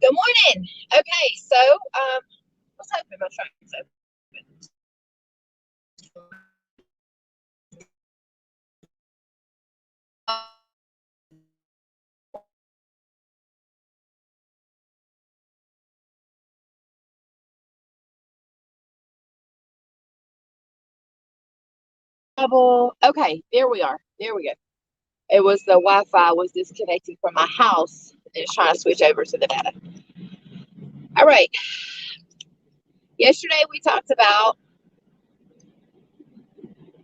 Good morning. Okay, so what's open? My truck is open. Okay, there we are. There we go. It was the Wi-Fi was disconnecting from my house and it's trying to switch over to the data. All right. Yesterday we talked about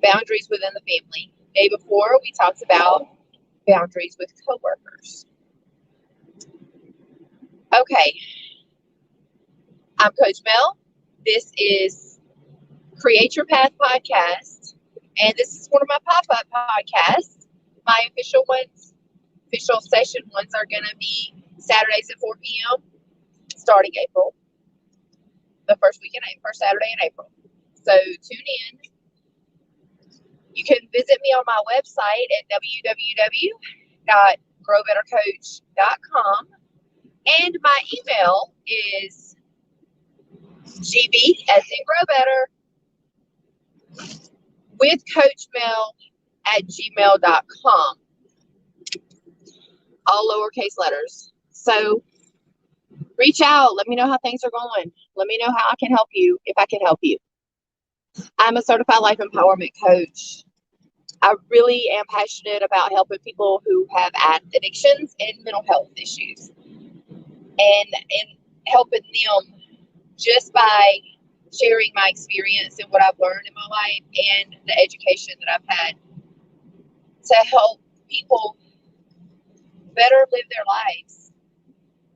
boundaries within the family. Day before we talked about boundaries with coworkers. Okay. I'm Coach Mel. This is Create Your Path podcast, and this is one of my pop-up podcasts. My official session ones are going to be Saturdays at 4 p.m. starting April, the first Saturday in April. So tune in. You can visit me on my website at www.growbettercoach.com, and my email is gb as in grow better with coachmel@gmail.com, all lowercase letters. So reach out. Let me know how things are going. Let me know how I can help you, if I can help you. I'm a certified life empowerment coach. I really am passionate about helping people who have addictions and mental health issues, and helping them just by sharing my experience and what I've learned in my life and the education that I've had to help people better live their lives.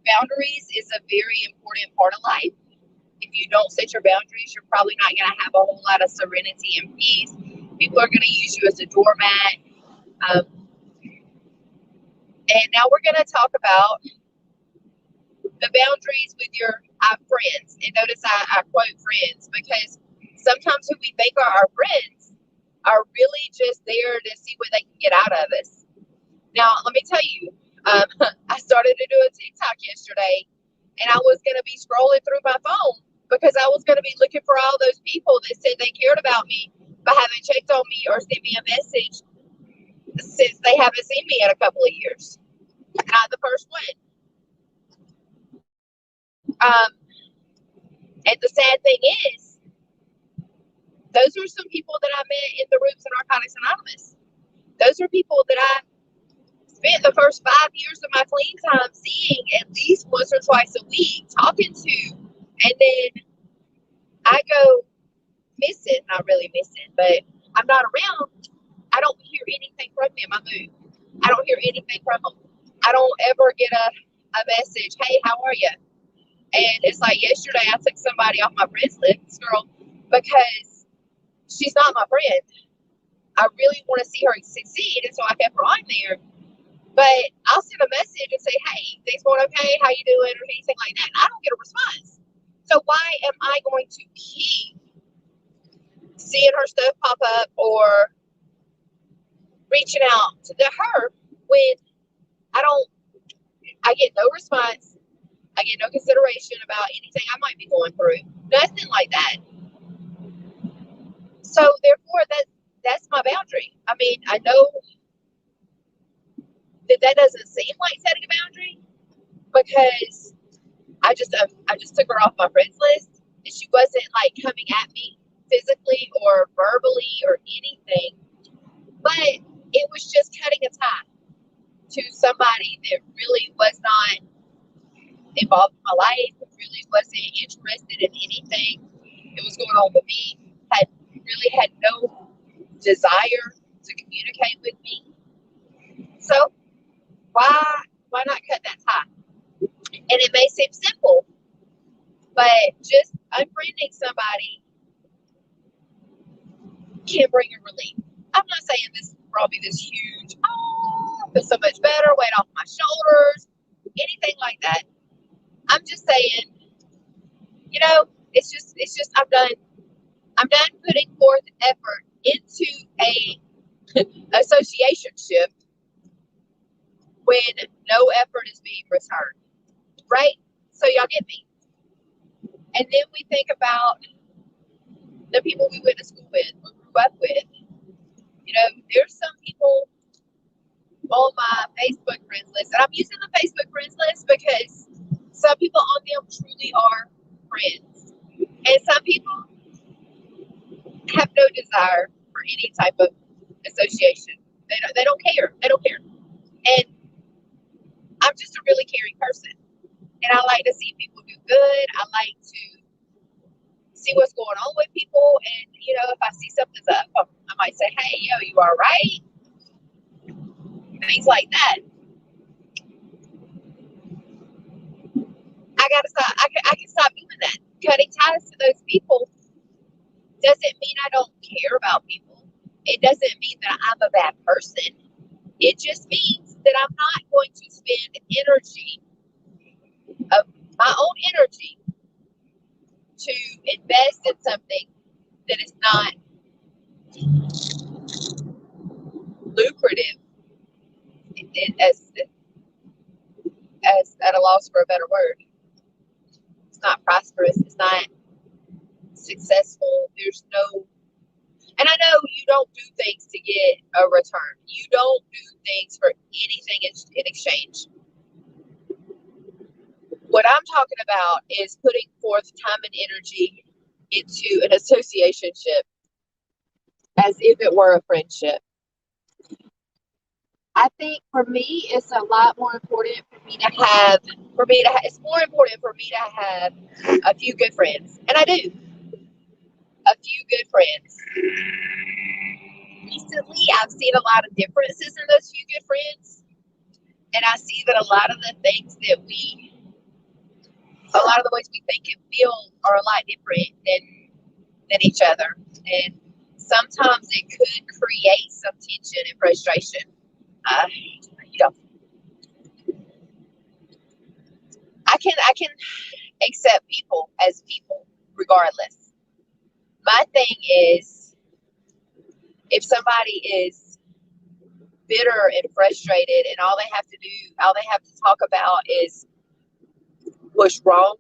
Boundaries is a very important part of life. If you don't set your boundaries, you're probably not going to have a whole lot of serenity and peace. People are going to use you as a doormat. And now we're going to talk about the boundaries with your friends. And notice I quote friends, because sometimes who we think are our friends are really just there to see what they can get out of us. Now, let me tell you, I started to do a TikTok yesterday, and I was going to be scrolling through my phone because I was going to be looking for all those people that said they cared about me but haven't checked on me or sent me a message since they haven't seen me in a couple of years. Not the first one. And the sad thing is, those are some people that I met in the Roots of Narcotics Anonymous. Those are people that I spent the first 5 years of my clean time seeing at least once or twice a week, talking to, and then I go missing. Not really missing, but I'm not around. I don't hear anything from them. I move. I don't hear anything from them. I don't ever get a message, hey, how are you? And it's like yesterday I took somebody off my friends list, this girl, because she's not my friend. I really want to see her succeed, and so I kept her on there. But I'll send a message and say, hey, things going okay? How you doing? Or anything like that. And I don't get a response. So why am I going to keep seeing her stuff pop up or reaching out to her when I get no response? I get no consideration about anything I might be going through. Nothing like that. So therefore, that's my boundary. I mean, I know that doesn't seem like setting a boundary, because I just took her off my friends list, and she wasn't like coming at me physically or verbally or anything, but it was just cutting a tie to somebody that really was not involved in my life, really wasn't interested in anything that was going on with me, really had no desire to communicate with me. So why not cut that tie? And it may seem simple, but just unfriending somebody can bring a relief. I'm not saying this will probably be this huge, feel so much better, weight off my shoulders, anything like that. I'm just saying, it's just I'm done putting forth effort into a associationship when no effort is being returned, right? So So y'all get me. And then we think about the people we went to school with or grew up with. You know, there's some people on my Facebook friends list, and I'm using the Facebook friends list because some people on them truly are friends, and some people have no desire for any type of association. They don't care. They don't care. And I'm just a really caring person, and I like to see people do good. I like to see what's going on with people, and if I see something's up, I might say, "Hey, yo, you all right?" Things like that. I gotta stop. I can stop doing that. Cutting ties to those people doesn't mean I don't care about people. It doesn't mean that I'm a bad person. It just means that I'm not going to spend energy of my own energy to invest in something that is not lucrative, as at a loss for a better word. It's not prosperous. It's not successful. There's no, and I know you don't do things to get a return. You don't do things for anything in exchange. What I'm talking about is putting forth time and energy into an associationship as if it were a friendship. I think for me, it's a lot more important it's more important for me to have a few good friends. And I do. A few good friends. Recently, I've seen a lot of differences in those few good friends. And I see that a lot of the things that a lot of the ways we think and feel are a lot different than each other. And sometimes it could create some tension and frustration. I can accept people as people regardless. My thing is, if somebody is bitter and frustrated and all they have to talk about is what's wrong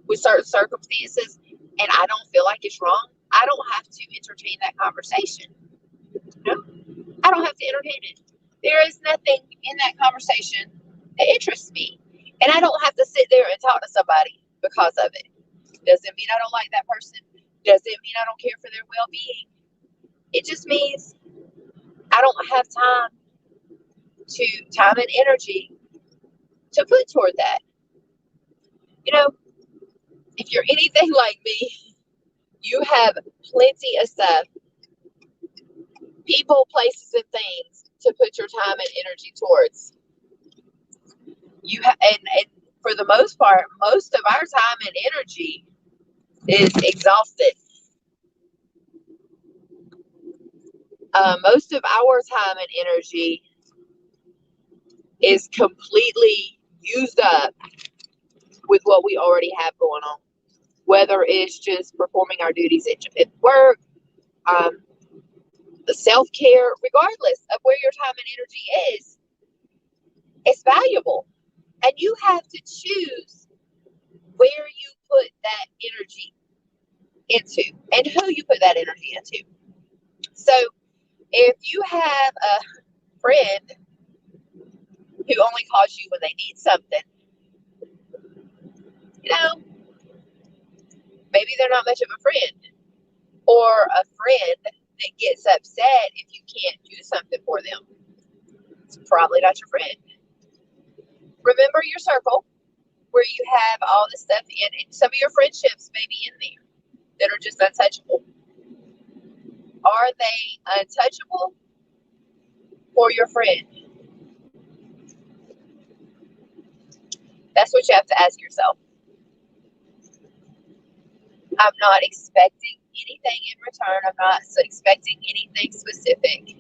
with certain circumstances, and I don't feel like it's wrong, I don't have to entertain that conversation. No, I don't have to entertain it. There is nothing in that conversation that interests me. And I don't have to sit there and talk to somebody because of it. Doesn't mean I don't like that person. Doesn't mean I don't care for their well-being. It just means I don't have time and energy to put toward that. If you're anything like me, you have plenty of stuff, people, places, and things to put your time and energy towards. And for the most part, most of our time and energy is exhausted. Most of our time and energy is completely used up with what we already have going on, whether it's just performing our duties at work, the self-care, regardless of where your time and energy is, it's valuable. And you have to choose where you put that energy into and who you put that energy into. So if you have a friend who only calls you when they need something, maybe they're not much of a friend. Or a friend that gets upset if you can't do something for them. It's probably not your friend. Remember your circle where you have all this stuff in, and some of your friendships may be in there that are just untouchable. Are they untouchable for your friend? That's what you have to ask yourself. I'm not expecting anything in return. I'm not expecting anything specific.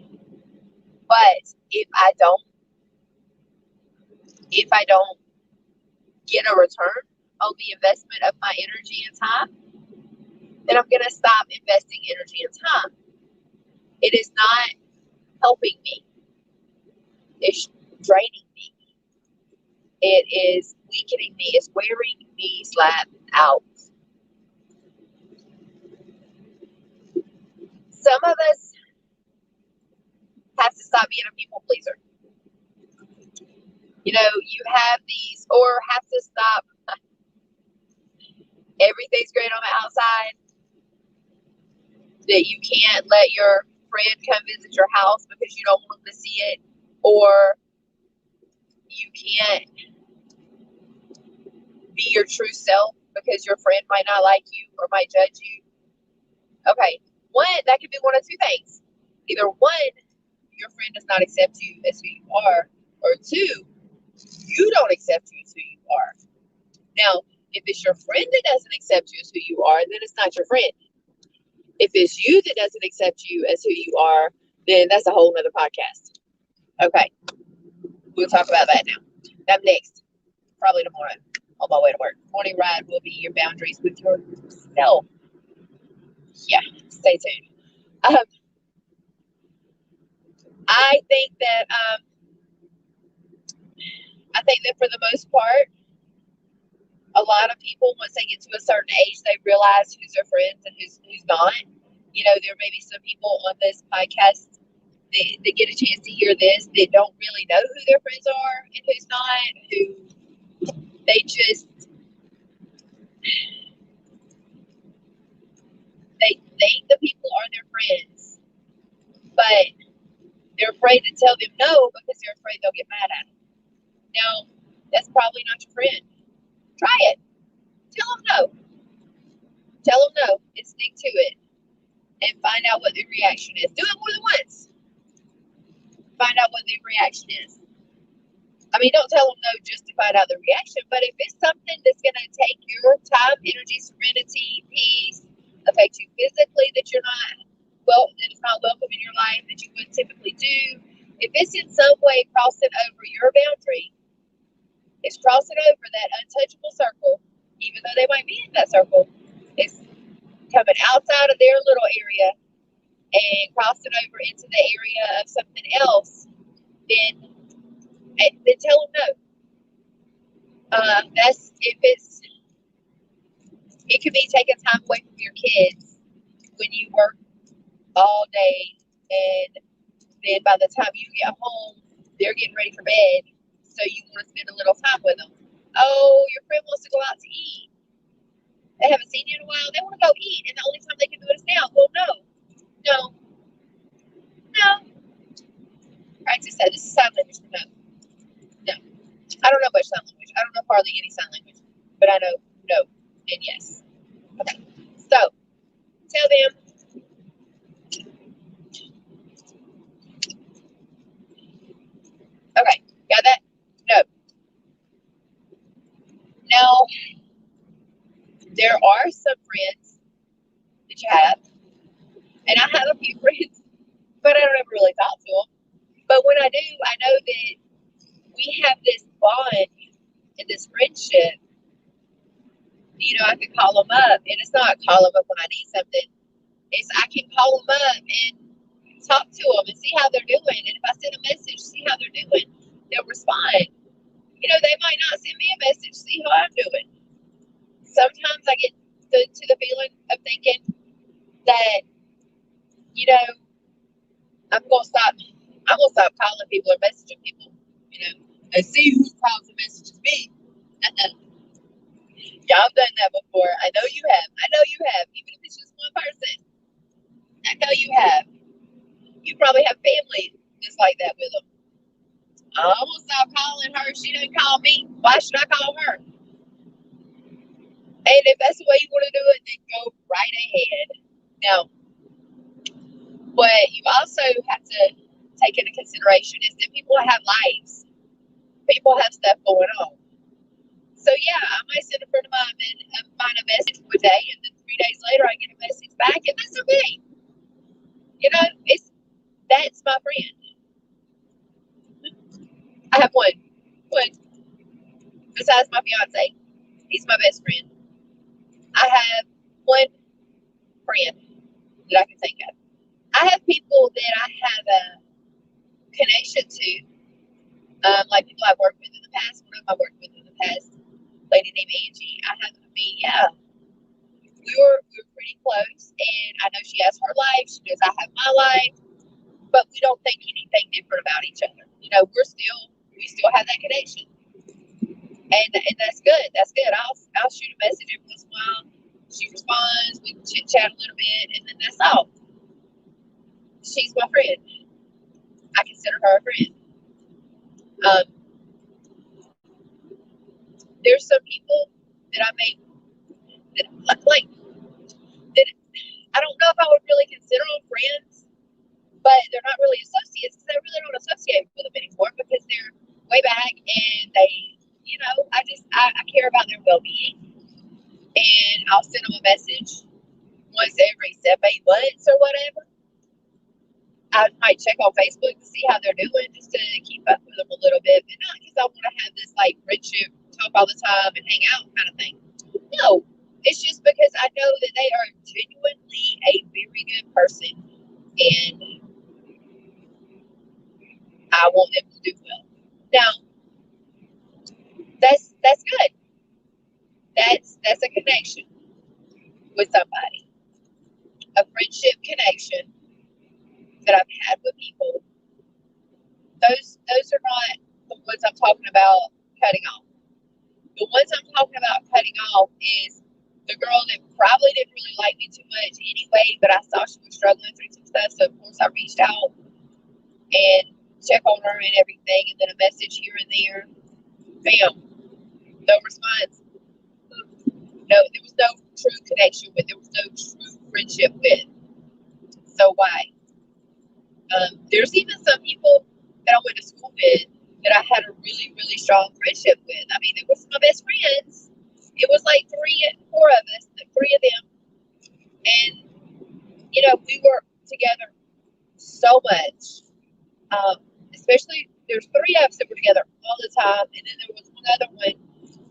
But if I don't get a return on the investment of my energy and time, then I'm going to stop investing energy and time. It is not helping me. It's draining me. It is weakening me. It's wearing me slap out. Some of us have to stop being a people pleaser. You know, you have these, or have to stop. Everything's great on the outside. That you can't let your friend come visit your house because you don't want them to see it, or you can't be your true self because your friend might not like you or might judge you. Okay, one, that could be one of two things. Either one, your friend does not accept you as who you are, or two, you don't accept you as who you are. Now, if it's your friend that doesn't accept you as who you are, then it's not your friend. If it's you that doesn't accept you as who you are, then that's a whole nother podcast. Okay, we'll talk about that now. Up next, probably tomorrow, on my way to work. Morning ride will be your boundaries with yourself. Yeah, stay tuned. I think that for the most part, a lot of people, once they get to a certain age, they realize who's their friends and who's not. You know, there may be some people on this podcast that get a chance to hear this that don't really know who their friends are and who's not, who they just they think the people are their friends, but they're afraid to tell them no because they're afraid they'll get mad at them. Now, that's probably not your friend. Try it. Tell them no. Tell them no and stick to it and find out what the reaction is. Do it more than once. Find out what the reaction is. I mean, don't tell them no just to find out the reaction, but if it's something that's going to take your time, energy, serenity, peace, affect you physically, that you're not, well, that it's not welcome in your life, that you would typically do, if it's in some way crossing over your boundary, it's crossing over that untouchable circle, even though they might be in that circle, it's coming outside of their little area and crossing over into the area of something else, then tell them no. That's if it could be taking time away from your kids when you work all day, and then by the time you get home, they're getting ready for bed, so you want to spend a little time with them. Oh, your friend wants to go out to eat. They haven't seen you in a while. They want to go eat, and the only time they can do it is now. Well, no. Practice that. This is sign language for no. No. I don't know much sign language. I don't know hardly any sign language, but I know no and yes. Okay. So tell them. Okay. Got that? No. Now, there are some friends that you have, and I have a few friends, but I don't ever really talk to them. But when I do, I know that we have this bond and this friendship. You know, I can call them up, and it's not call them up when I need something. It's I can call them up and talk to them and see how they're doing. And if I send a message, see how they're doing, they'll respond. You know, they might not send me a message, see how I'm doing. Sometimes I get to the feeling of thinking that, you know, I'm gonna stop calling people or messaging people, you know, and see who calls and messages me. Y'all done that before. I know you have. Even if it's just one person. I know you have. You probably have family just like that with them. I'm gonna stop calling her. She doesn't call me. Why should I call her? And if that's the way you want to do it, then go right ahead. Now, what you also have to take into consideration is that people have lives. People have stuff going on. So yeah, I might send a friend of mine a message one day, and then 3 days later I get a message back, and that's okay. You know, that's my friend. I have one besides my fiance. He's my best friend. I have one friend that I can think of. I have people that I have a connection to Like people I've worked with in the past. One of them I worked with in the past, lady named Angie. I happened to meet. Yeah, we were pretty close, and I know she has her life. She knows I have my life, but we don't think anything different about each other. We still have that connection, and that's good. That's good. I'll shoot a message every once in a while. She responds. We chit chat a little bit, and then that's all. She's my friend. I consider her a friend. Um, there's some people that I make that like that I don't know if I would really consider them friends, but they're not really associates because I really don't associate with them anymore because they're way back and I care about their well being and I'll send them a message once every 7, 8 months or whatever. I might check on Facebook to see how they're doing just to keep up with them a little bit, but not because I want to have this like friendship, talk all the time and hang out kind of thing. No, it's just because I know that they are genuinely a very good person and I want them to do well. Now, that's good. That's a connection with somebody, a friendship connection that I've had with people. Those are not the ones I'm talking about cutting off. The ones I'm talking about cutting off is the girl that probably didn't really like me too much anyway, but I saw she was struggling through some stuff, so of course I reached out and check on her and everything, and then a message here and there. Bam, no response. No, there was no true connection with. There was no true friendship with. So why? There's even some people that I went to school with that I had a really, really strong friendship with. I mean, it was my best friends. It was like 4 of us, 3 of them, and we were together so much. Especially there's 3 of us that were together all the time, and then there was one other one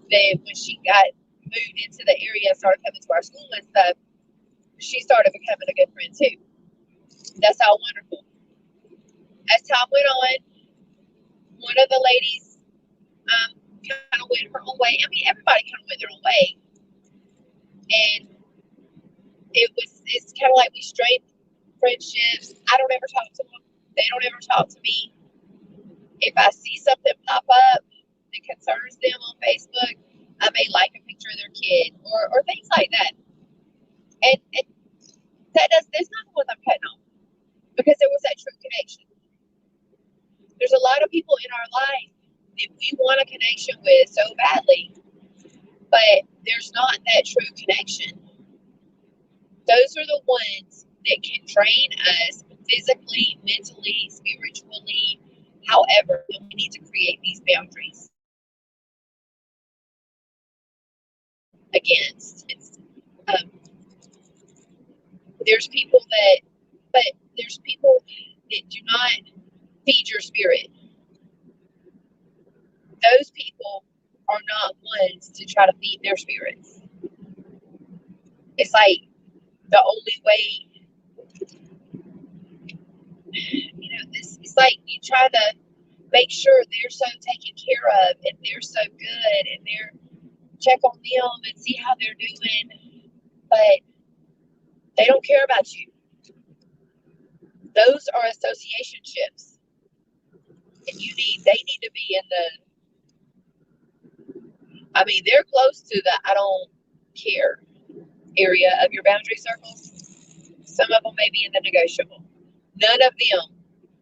that when she got moved into the area and started coming to our school and stuff, she started becoming a good friend too. That's how wonderful. As time went on, one of the ladies kind of went her own way. I mean, everybody kind of went their own way, and it's kind of like we strayed friendships. I don't ever talk to them. They don't ever talk to me. If I see something pop up that concerns them on Facebook, I may like a picture of their kid or things like that. And there's nothing with them cutting off because there was that true connection. There's a lot of people in our life that we want a connection with so badly, but there's not that true connection. Those are the ones that can drain us physically, mentally, spiritually, however, we need to create these boundaries against. There's people that do not feed your spirit. Those people are not ones to try to feed their spirits. It's like the only way, it's like you try to make sure they're so taken care of and they're so good and they're check on them and see how they're doing, but they don't care about you. Those are associationships, and they need to be in they're close to the I don't care area of your boundary circle. Some of them may be in the negotiable. None of them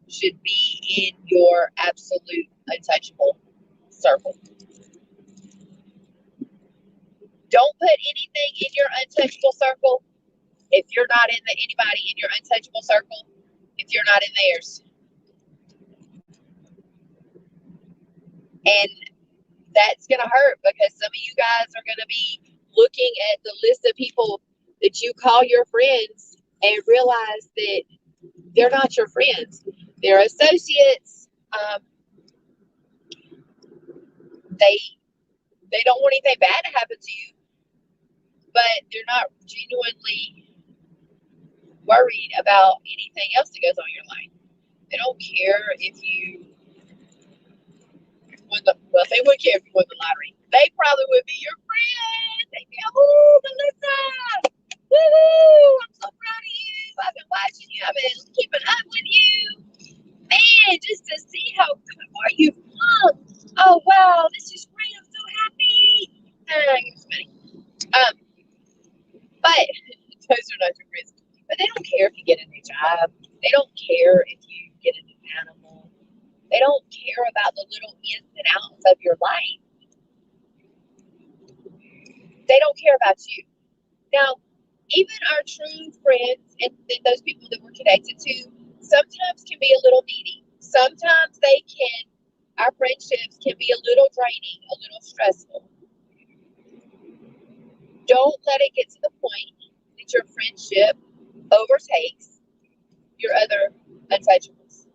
should be in your absolute untouchable circle. Don't put anything in your untouchable circle if you're not in anybody in your untouchable circle, if you're not in theirs. And that's going to hurt because some of you guys are going to be looking at the list of people that you call your friends and realize that they're not your friends. They're associates. They don't want anything bad to happen to you, but they're not genuinely worried about anything else that goes on in your life. They don't care if you well, they wouldn't care if you won the lottery. They probably would be your friend. They'd be, oh, Melissa, woohoo! I'm so proud of you. I've been watching you. I've been keeping up with you, man. Just to see how far you've come. Oh wow, this is great. I'm so happy. Give me some money. But those are not your friends. But they don't care if you get a new job. They don't care if you get a new animal. They don't care about the little ins and outs of your life. They don't care about you. Now, even our true friends and those people that we're connected to sometimes can be a little needy. Sometimes our friendships can be a little draining, a little stressful. Don't let it get to the point that your friendship overtakes your other untouchables.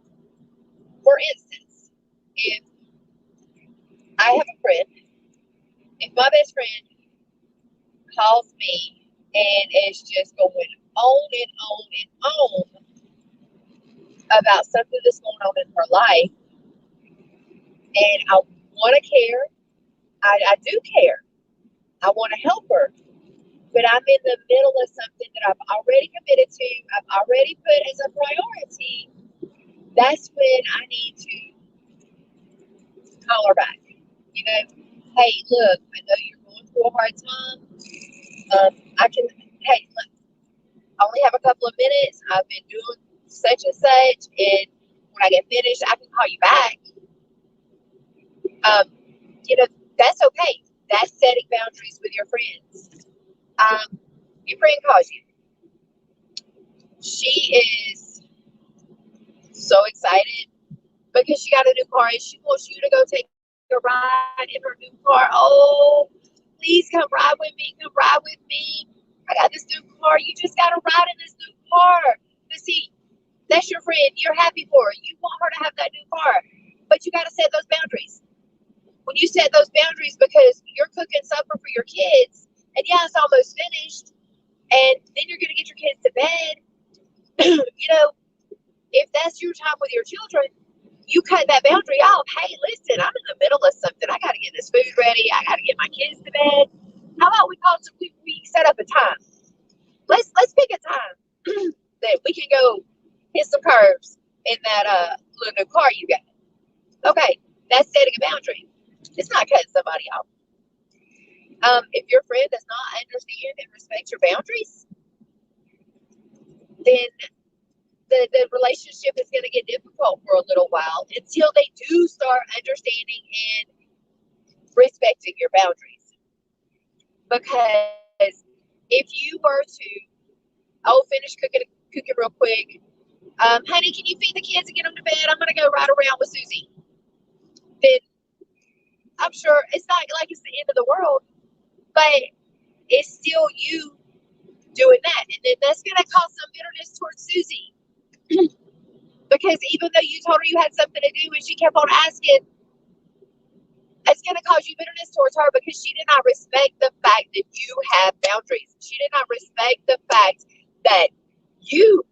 For instance, if I have a friend, if my best friend calls me and is just going on and on and on about something that's going on in her life, and I want to care, I do care, I want to help her, but I'm in the middle of something that I've already committed to, I've already put as a priority. That's when I need to call her back. You know, hey, look, I know you're going through a hard time. Hey, look, I only have a couple of minutes. I've been doing such and such, and when I get finished, I can call you back. Um, that's okay. That's setting boundaries with your friends. Your friend calls you. She is so excited because she got a new car and she wants you to go take a ride in her new car. Oh, please come ride with me. Come ride with me. I got this new car. You just got to ride in this new car. But see, that's your friend. You're happy for her. You want her to have that new car. But you got to set those boundaries. When you set those boundaries, because you're cooking supper for your kids, and yeah, it's almost finished, and then you're going to get your kids to bed. If that's your time with your children, you cut that boundary off. Hey, listen, I'm in the middle of something. I got to get this food ready. I got to get my kids to bed. How about we set up a time? Let's pick a time that we can go hit some curves in that little new car you got. Okay, that's setting a boundary. It's not cutting somebody off. If your friend does not understand and respect your boundaries, then the relationship is going to get difficult for a little while until they do start understanding and respecting your boundaries. Because if you were to, finish cooking real quick, honey, can you feed the kids and get them to bed? I'm going to go ride around with Susie. Then I'm sure it's not like it's the end of the world, but it's still you doing that. And then that's going to cause some bitterness towards Susie. Because even though you told her you had something to do and she kept on asking, it's going to cause you bitterness towards her because she did not respect the fact that you have boundaries. She did not respect the fact that you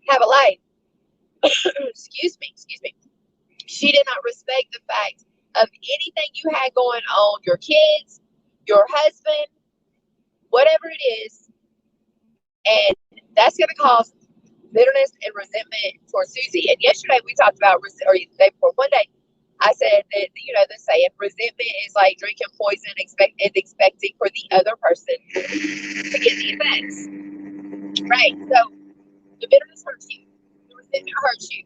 have a life. Excuse me. She did not respect the fact of anything you had going on, your kids, your husband, whatever it is. And that's going to cause bitterness and resentment towards Susie. And yesterday we talked about, or the day before, one day, I said that, the saying, resentment is like drinking poison and expecting for the other person to get the effects. Right? So the bitterness hurts you. The resentment hurts you.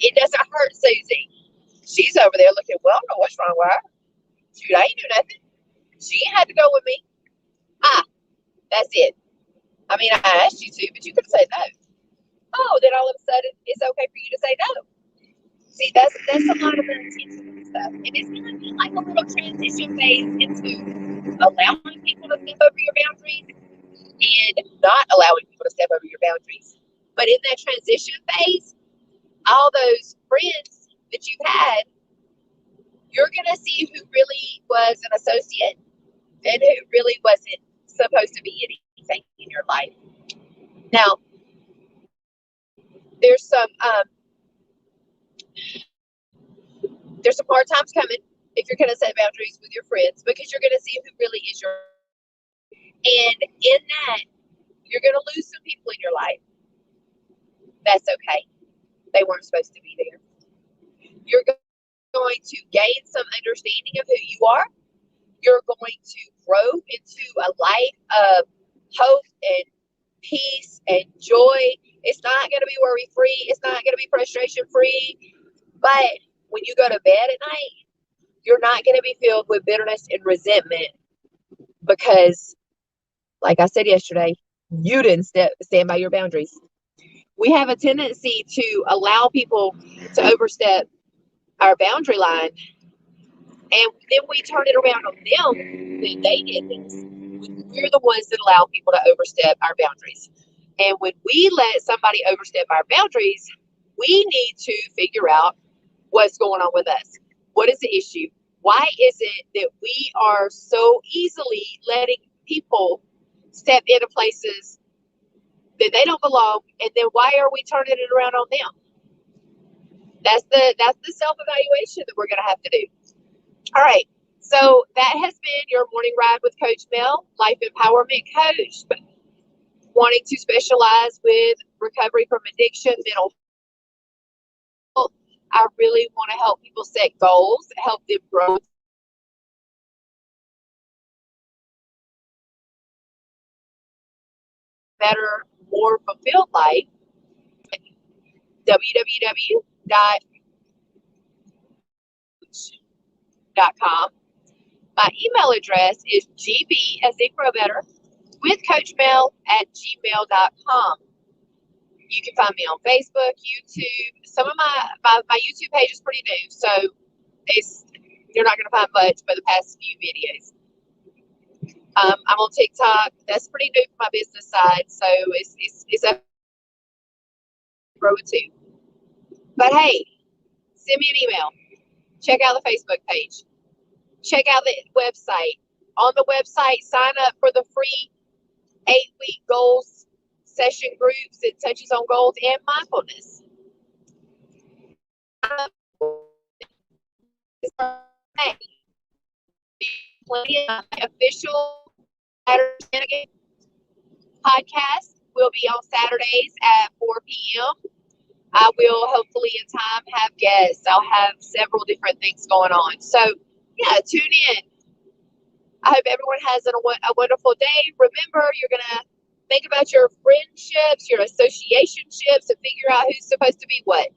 It doesn't hurt Susie. She's over there looking, well, I don't know what's wrong with her. Shoot, I ain't do nothing. She ain't had to go with me. That's it. I mean, I asked you to, but you could say no. Oh, then all of a sudden it's okay for you to say no. See, that's a lot of unintentional stuff. And it's going to be like a little transition phase into allowing people to step over your boundaries and not allowing people to step over your boundaries. But in that transition phase, all those friends that you've had, you're going to see who really was an associate and who really wasn't supposed to be anything in your life. Now, there's some hard times coming. if you're going to set boundaries with your friends, because you're going to see who really is your. And in that, you're going to lose some people in your life. That's okay. They weren't supposed to be there. You're going to gain some understanding of who you are. You're going to grow into a life of hope and peace and joy. It's not going to be worry free. It's not going to be frustration free. But when you go to bed at night, you're not going to be filled with bitterness and resentment because, like I said yesterday, you didn't stand by your boundaries. We have a tendency to allow people to overstep our boundary line, and then we turn it around on them that they did this. We're the ones that allow people to overstep our boundaries. And when we let somebody overstep our boundaries, we need to figure out what's going on with us. What is the issue? Why is it that we are so easily letting people step into places that they don't belong? And then why are we turning it around on them? That's the self-evaluation that we're going to have to do. All right. So that has been your morning ride with Coach Mel, life empowerment coach, wanting to specialize with recovery from addiction, mental health. I really want to help people set goals, help them grow better, more fulfilled life. www.coach.com. My email address is gb as in grow better with Coach Mel at gmail.com. You can find me on Facebook, YouTube. Some of my YouTube page is pretty new, so you're not going to find much but the past few videos. I'm on TikTok. That's pretty new for my business side, so it's up to grow it too. But hey, send me an email. Check out the Facebook page. Check out the website. On the website, sign up for the free 8-week goals session groups that touches on goals and mindfulness. Plenty of official Saturday podcast will be on Saturdays at 4 p.m. I will hopefully in time have guests. I'll have several different things going on. So, yeah, tune in. I hope everyone has a wonderful day. Remember, you're going to think about your friendships, your associationships, and figure out who's supposed to be what.